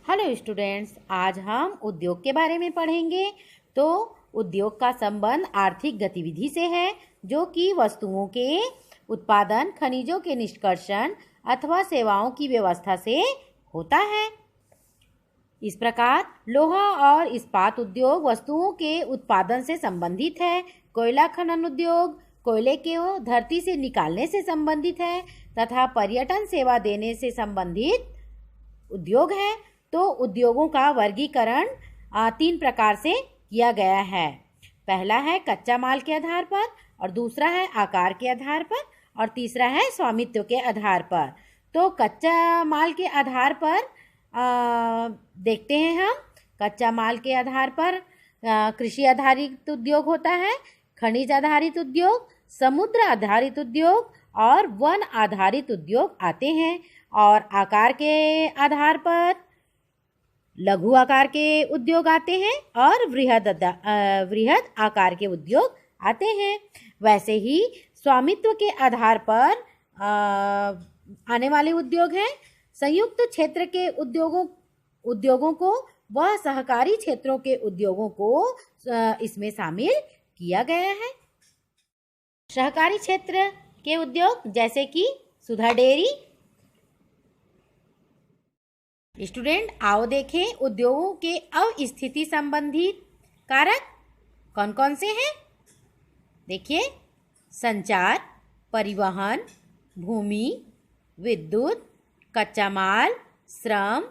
Hello students, आज हम उद्योग के बारे में पढ़ेंगे। तो उद्योग का संबंध आर्थिक गतिविधि से है, जो कि वस्तुओं के उत्पादन, खनिजों के निष्कर्षण अथवा सेवाओं की व्यवस्था से होता है। इस प्रकार लोहा और इस्पात उद्योग वस्तुओं के उत्पादन से संबंधित है। कोयला खनन उद्योग कोयले को धरती से निकालने से संबंधित है तथा पर्यटन सेवा देने से संबंधित उद्योग है। तो उद्योगों का वर्गीकरण 3 प्रकार से किया गया है। पहला है कच्चा माल के आधार पर, और दूसरा है आकार के आधार पर, और तीसरा है स्वामित्व के आधार पर। तो कच्चा माल के आधार पर देखते हैं हम। कच्चा माल के आधार पर कृषि आधारित उद्योग होता है, खनिज आधारित उद्योग, समुद्र आधारित उद्योग और वन आधारित उद्योग आते हैं। और आकार के आधार पर लघु आकार के उद्योग आते हैं और वृहद आकार के उद्योग आते हैं। वैसे ही स्वामित्व के आधार पर आने वाले उद्योग हैं संयुक्त क्षेत्र के उद्योगों को व सहकारी क्षेत्रों के उद्योगों को इसमें शामिल किया गया है। सहकारी क्षेत्र के उद्योग जैसे कि सुधा डेयरी। स्टूडेंट आओ देखें उद्योगों के अवस्थिति संबंधित कारक कौन कौन से हैं। देखिए, संचार, परिवहन, भूमि, विद्युत, कच्चा माल, श्रम,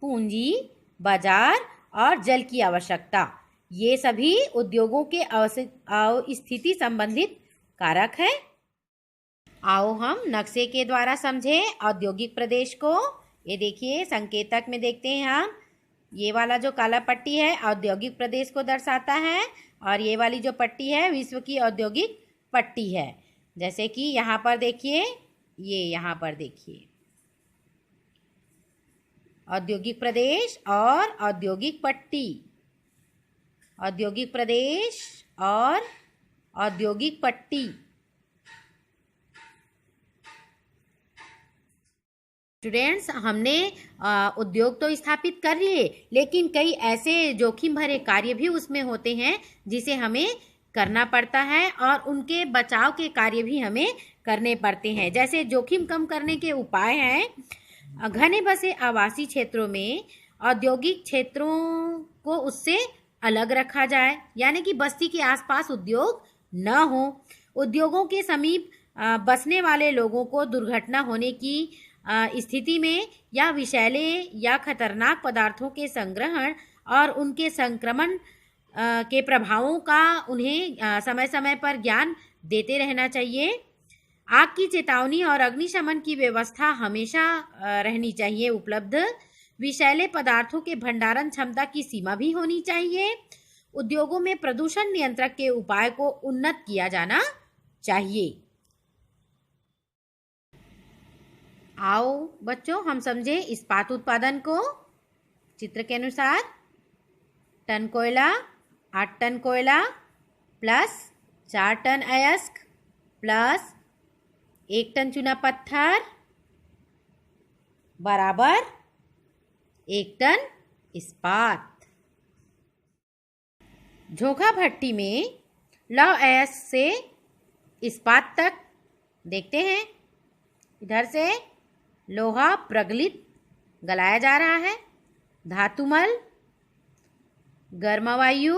पूंजी, बाजार और जल की आवश्यकता, ये सभी उद्योगों के अवस्थिति संबंधित कारक है। आओ हम नक्शे के द्वारा समझें औद्योगिक प्रदेश को। ये देखिए, संकेतक में देखते हैं हम, ये वाला जो काला पट्टी है औद्योगिक प्रदेश को दर्शाता है, और ये वाली जो पट्टी है विश्व की औद्योगिक पट्टी है। जैसे कि यहाँ पर देखिए, ये यहाँ पर देखिए औद्योगिक प्रदेश और औद्योगिक पट्टी, औद्योगिक प्रदेश और औद्योगिक पट्टी। स्टूडेंट्स, हमने उद्योग तो स्थापित कर लिए, लेकिन कई ऐसे जोखिम भरे कार्य भी उसमें होते हैं जिसे हमें करना पड़ता है, और उनके बचाव के कार्य भी हमें करने पड़ते हैं। जैसे जोखिम कम करने के उपाय हैं, घने बसे आवासीय क्षेत्रों में औद्योगिक क्षेत्रों को उससे अलग रखा जाए, यानी कि बस्ती के आसपास उद्योग न हो। उद्योगों के समीप बसने वाले लोगों को दुर्घटना होने की स्थिति में या विषैले या खतरनाक पदार्थों के संग्रहण और उनके संक्रमण के प्रभावों का उन्हें समय समय पर ज्ञान देते रहना चाहिए। आग की चेतावनी और अग्निशमन की व्यवस्था हमेशा रहनी चाहिए उपलब्ध। विषैले पदार्थों के भंडारण क्षमता की सीमा भी होनी चाहिए। उद्योगों में प्रदूषण नियंत्रण के उपाय को उन्नत किया जाना चाहिए। आओ बच्चों, हम समझे इस्पात उत्पादन को। चित्र के अनुसार टन कोयला 8 टन कोयला प्लस 4 टन अयस्क प्लस 1 टन चूना पत्थर बराबर 1 टन इस्पात। झोंका भट्टी में लौह अयस्क से इस्पात तक देखते हैं। इधर से लोहा प्रगलित गलाया जा रहा है। धातुमल, गर्मवायु,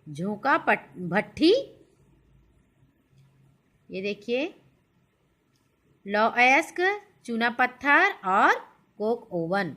झोंका भट्टी, ये देखिए लौह अयस्क, चूना पत्थर और कोक ओवन।